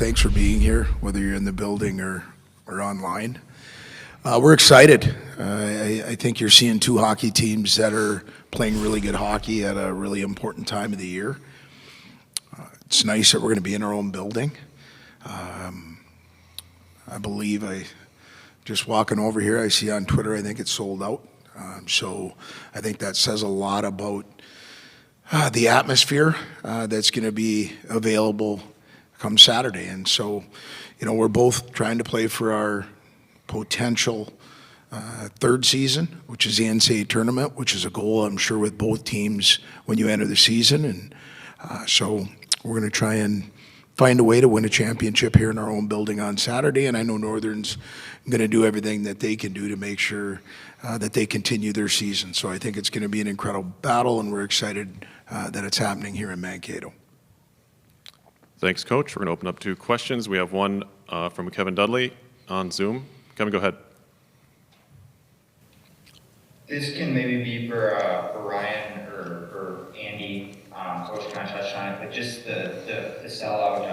Thanks for being here, whether you're in the building or online. We're excited. I think you're seeing two hockey teams that are playing really good hockey at a really important time of the year. It's nice that we're going to be in our own building. I believe just walking over here, I see on Twitter, I think it's sold out. So I think that says a lot about the atmosphere that's going to be available come Saturday. And so, we're both trying to play for our potential third season, which is the NCAA tournament, which is a goal, I'm sure, with both teams when you enter the season. And so we're going to try and find a way to win a championship here in our own building on Saturday. And I know Northern's going to do everything that they can do to make sure that they continue their season. So I think it's going to be an incredible battle, and we're excited that it's happening here in Mankato. Thanks, Coach. We're going to open up to questions. We have one from Kevin Dudley on Zoom. Kevin, go ahead. This can maybe be for Ryan or Andy. Coach kind of touched on it, but just the sellout.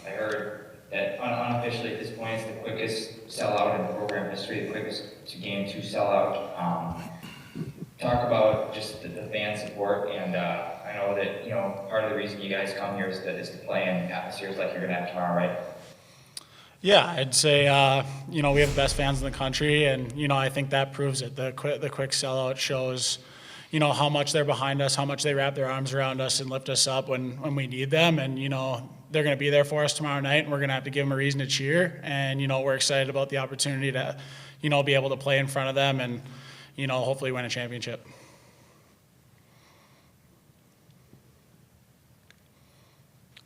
I heard that unofficially at this point it's the quickest sellout in program history, the quickest to game two sellout. Talk about just the fan support, and I know that part of the reason you guys come here is to play in atmospheres like you're going to have tomorrow, right? Yeah, I'd say we have the best fans in the country, and I think that proves it. The quick sellout shows how much they're behind us, how much they wrap their arms around us and lift us up when we need them, and they're going to be there for us tomorrow night, and we're going to have to give them a reason to cheer, and we're excited about the opportunity to be able to play in front of them and hopefully win a championship.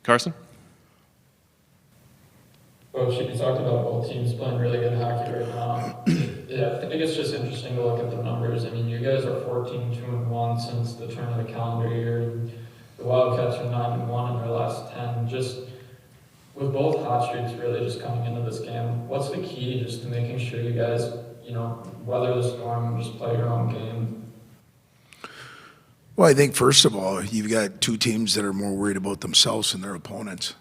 Carson? Coach, you talked about both teams playing really good hockey right now. Yeah, I think it's just interesting to look at the numbers. I mean, you guys are 14-2-1 since the turn of the calendar year. The Wildcats are 9-1 in their last 10. Just with both hot streaks really just coming into this game, what's the key just to making sure you guys, weather the storm and just play your own game? Well, I think first of all, you've got two teams that are more worried about themselves than their opponents.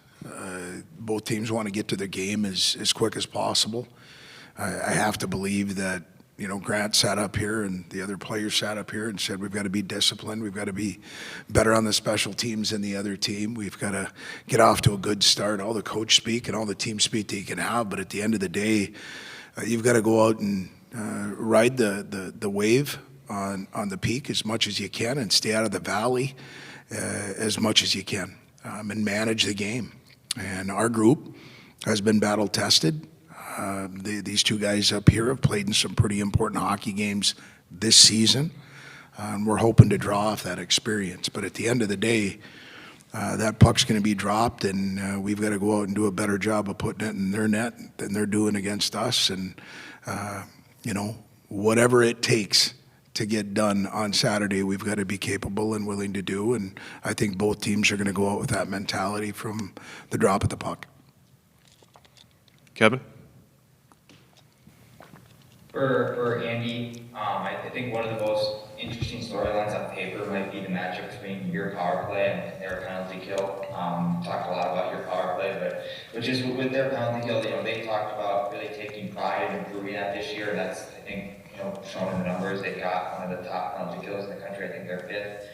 Both teams want to get to the game as quick as possible. I have to believe that, Grant sat up here and the other players sat up here and said, we've got to be disciplined. We've got to be better on the special teams than the other team. We've got to get off to a good start. All the coach speak and all the team speak that you can have. But at the end of the day, you've got to go out and ride the wave on the peak as much as you can and stay out of the valley as much as you can and manage the game. And our group has been battle tested. These two guys up here have played in some pretty important hockey games this season. And we're hoping to draw off that experience. But at the end of the day, that puck's going to be dropped, and we've got to go out and do a better job of putting it in their net than they're doing against us. And, whatever it takes to get done on Saturday, we've got to be capable and willing to do. And I think both teams are going to go out with that mentality from the drop of the puck. Kevin? For Andy, I think one of the most interesting storylines on paper might be the matchup between your power play and their penalty kill. Talked a lot about your power play, but just with their penalty kill, they talked about really taking pride in improving that this year. That's, I think, shown in the numbers. They've got one of the top penalty kills in the country. I think they're fifth.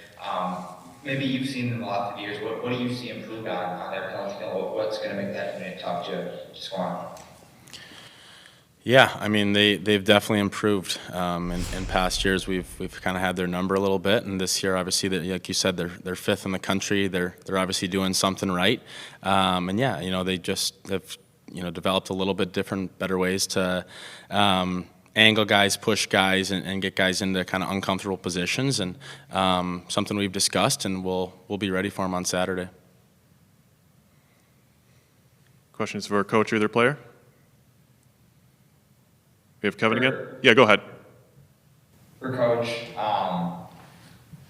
Maybe you've seen them a lot of years. What do you see improved on their penalty kill? What's going to make that unit tough to score on? Yeah, I mean they've definitely improved. In past years, we've kind of had their number a little bit, and this year, obviously, like you said, they're fifth in the country. They're obviously doing something right, and yeah, they just have developed a little bit different, better ways to angle guys, push guys, and get guys into kind of uncomfortable positions, and something we've discussed, and we'll be ready for them on Saturday. Questions for Coach or either player? We have Kevin again? Yeah, go ahead. For Coach,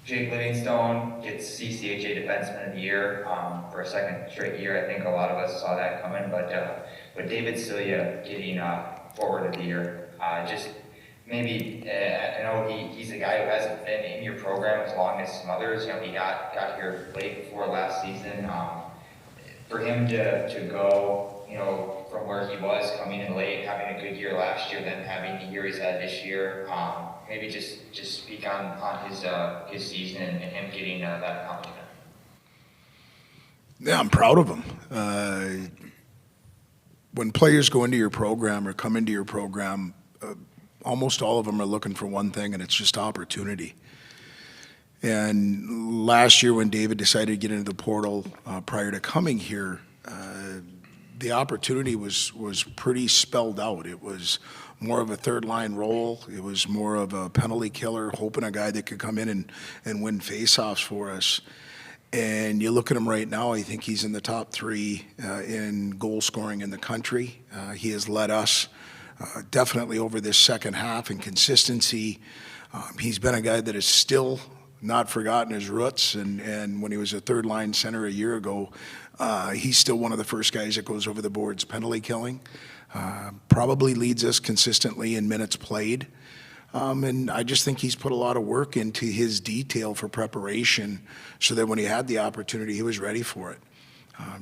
Jake Livingstone gets CCHA Defenseman of the Year for a second straight year. I think a lot of us saw that coming, but David Celia getting Forward of the Year. Just maybe, I know he's a guy who hasn't been in your program as long as some others. He got here late before last season. For him to go from where he was coming in late, having a good year last year, then having the year he's had this year. Maybe just speak on his season and him getting that accomplishment. Yeah, I'm proud of him. When players go into your program or come into your program, almost all of them are looking for one thing, and it's just opportunity. And last year when David decided to get into the portal prior to coming here, the opportunity was pretty spelled out. It was more of a third-line role. It was more of a penalty killer, hoping a guy that could come in and win faceoffs for us. And you look at him right now, I think he's in the top 3 in goal scoring in the country. He has led us definitely over this second half in consistency. He's been a guy that has still not forgotten his roots, and when he was a third-line center a year ago, he's still one of the first guys that goes over the boards penalty killing. Probably leads us consistently in minutes played. And I just think he's put a lot of work into his detail for preparation so that when he had the opportunity, he was ready for it.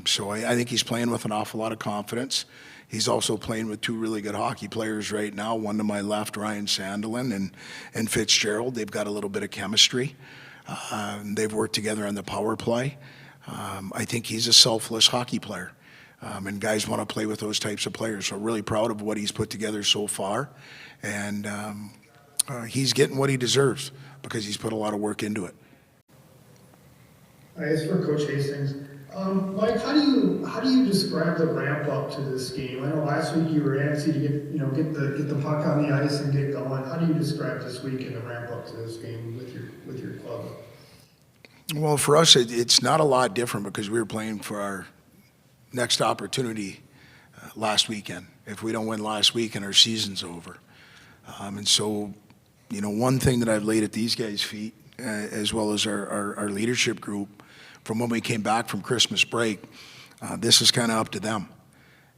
So I think he's playing with an awful lot of confidence. He's also playing with 2 really good hockey players right now, one to my left, Ryan Sandelin, and Fitzgerald. They've got a little bit of chemistry. They've worked together on the power play. I think he's a selfless hockey player. And guys want to play with those types of players. So really proud of what he's put together so far. And he's getting what he deserves because he's put a lot of work into it. It's for Coach Hastings. Mike, how do you describe the ramp up to this game? I know last week you were antsy to get the puck on the ice and get going. How do you describe this week and the ramp up to this game with your club? Well, for us, it's not a lot different because we were playing for our next opportunity last weekend. If we don't win last weekend, our season's over. And so, one thing that I've laid at these guys' feet, as well as our leadership group, from when we came back from Christmas break, this is kind of up to them.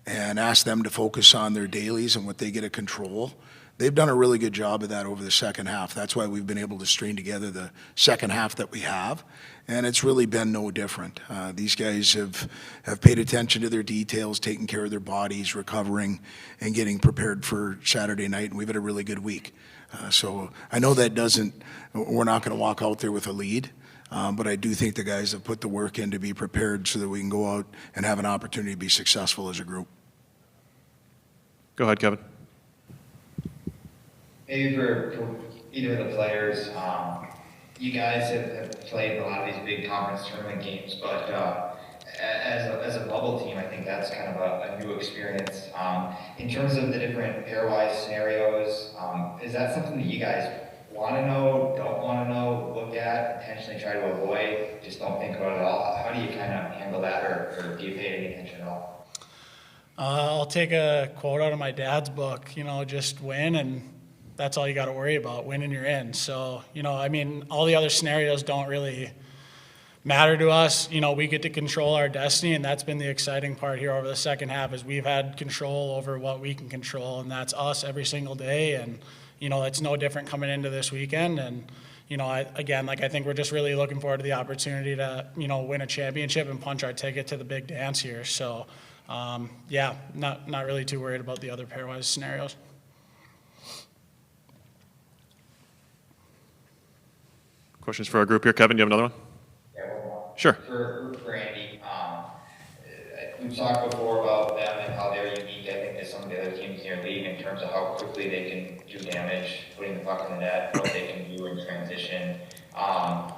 And ask them to focus on their dailies and what they get to control. They've done a really good job of that over the second half. That's why we've been able to string together the second half that we have. And it's really been no different. These guys have paid attention to their details, taking care of their bodies, recovering, and getting prepared for Saturday night. And we've had a really good week. So I know we're not going to walk out there with a lead. But I do think the guys have put the work in to be prepared so that we can go out and have an opportunity to be successful as a group. Go ahead, Kevin. Maybe for either of the players, you guys have played a lot of these big conference tournament games, but as a bubble team, I think that's kind of a new experience. In terms of the different pairwise scenarios, is that something that you guys want to know, don't want to know, look at, intentionally try to avoid, just don't think about it at all? How do you kind of handle that, or do you pay any attention at all? I'll take a quote out of my dad's book, just win, and that's all you got to worry about, win and you're in. So, all the other scenarios don't really matter to us. We get to control our destiny, and that's been the exciting part here over the second half is we've had control over what we can control, and that's us every single day. And it's no different coming into this weekend. And, I think we're just really looking forward to the opportunity to, win a championship and punch our ticket to the big dance here. So, not really too worried about the other pairwise scenarios. Questions for our group here. Kevin, do you have another one? Yeah, one more. Sure. For Andy, we've talked before about them and how they're unique, I think, to some of the other teams in your league in terms of how quickly they can do damage, putting the puck in the net, what they can do in transition. How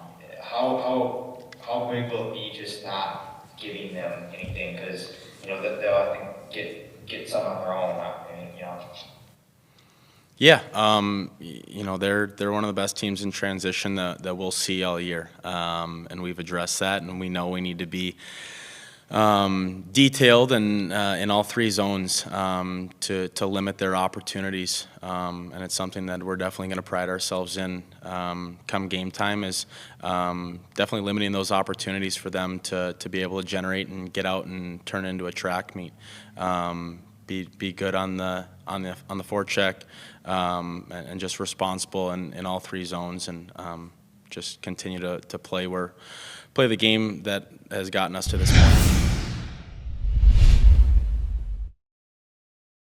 big will it be just not giving them anything? Because, they'll, I think, get some on their own. Yeah, they're one of the best teams in transition that we'll see all year, and we've addressed that, and we know we need to be detailed and in all 3 zones to limit their opportunities, and it's something that we're definitely going to pride ourselves in come game time is definitely limiting those opportunities for them to be able to generate and get out and turn into a track meet. Be good on the forecheck and just responsible in all 3 zones, and just continue to play the game that has gotten us to this point.